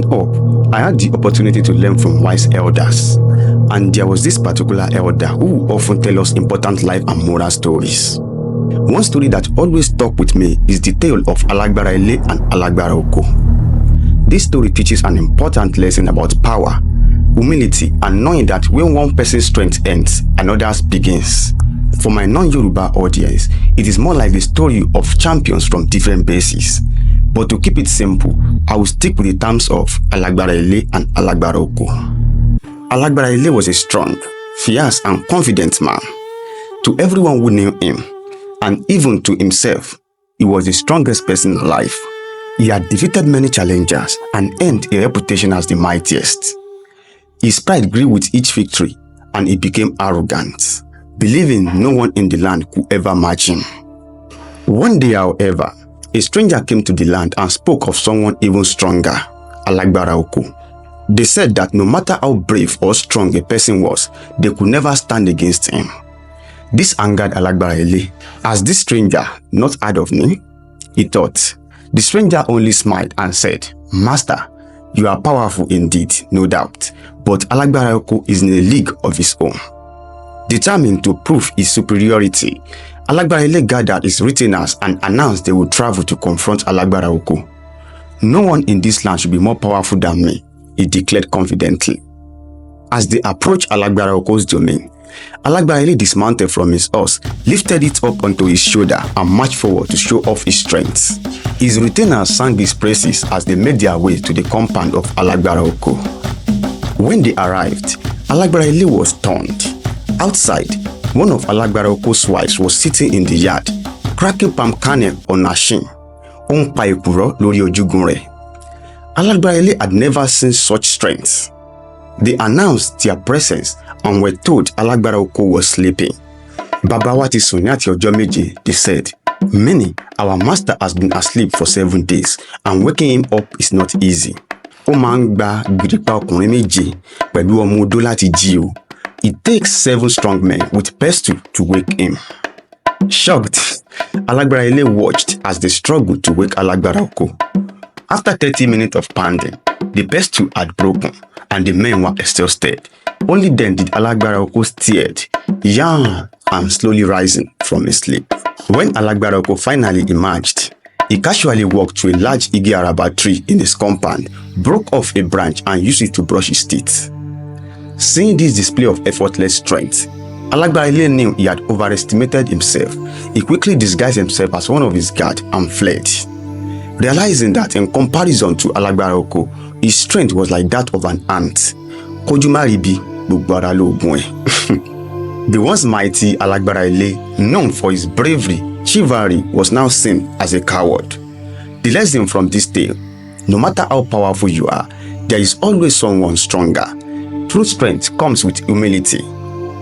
Growing up, I had the opportunity to learn from wise elders, and there was this particular elder who often tell us important life and moral stories. One story that always stuck with me is the tale of Alagbara Ile and Alagbara Oko. This story teaches an important lesson about power, humility, and knowing that when one person's strength ends, another's begins. For my non-Yoruba audience, it is more like the story of champions from different bases. But to keep it simple, I will stick with the terms of Alagbara Ile and Alagbara Oko. Alagbara Ile was a strong, fierce, and confident man. To everyone who knew him, and even to himself, he was the strongest person alive. He had defeated many challengers and earned a reputation as the mightiest. His pride grew with each victory, and he became arrogant, believing no one in the land could ever match him. One day, however, a stranger came to the land and spoke of someone even stronger, Alagbara Oko. They said that no matter how brave or strong a person was, they could never stand against him. This angered Alagbara Ile. As this stranger not heard of me? He thought. The stranger only smiled and said, "Master, you are powerful indeed, no doubt, but Alagbara Oko is in a league of his own." Determined to prove his superiority, Alagbara Ile gathered his retainers and announced they would travel to confront Alagbara Oko. "No one in this land should be more powerful than me," he declared confidently. As they approached Alagbara Oko's domain, Alagbara Ile dismounted from his horse, lifted it up onto his shoulder, and marched forward to show off his strength. His retainers sang his praises as they made their way to the compound of Alagbara Oko. When they arrived, Alagbara Ile was stunned. Outside, one of Alagbara Oko's wives was sitting in the yard, cracking palm kernel on her shin. Alagbara Ile had never seen such strength. They announced their presence and were told Alagbara Oko was sleeping. "Babawati Sunyati Ojomeji," they said, meaning our master has been asleep for 7 days and waking him up is not easy. It takes 7 strong men with pestle to wake him. Shocked, Alagbara Ile watched as they struggled to wake Alagbara Oko. After 30 minutes of pounding, the pestle had broken and the men were exhausted. Only then did Alagbara Oko stirred, yawned, and slowly rising from his sleep. When Alagbara Oko finally emerged, he casually walked to a large Igi Araba tree in his compound, broke off a branch and used it to brush his teeth. Seeing this display of effortless strength, Alagbara Ile knew he had overestimated himself. He quickly disguised himself as one of his guards and fled. Realizing that in comparison to Alagbara Oko, his strength was like that of an ant. The once mighty Alagbara Ile, known for his bravery, chivalry, was now seen as a coward. The lesson from this tale: no matter how powerful you are, there is always someone stronger. True strength comes with humility.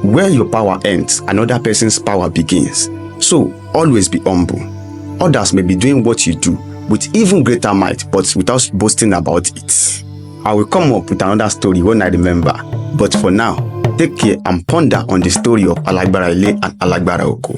Where your power ends, another person's power begins. So always be humble. Others may be doing what you do with even greater might, but without boasting about it. I will come up with another story when I remember. But for now, take care and ponder on the story of Alagbara Ile and Alagbara Oko.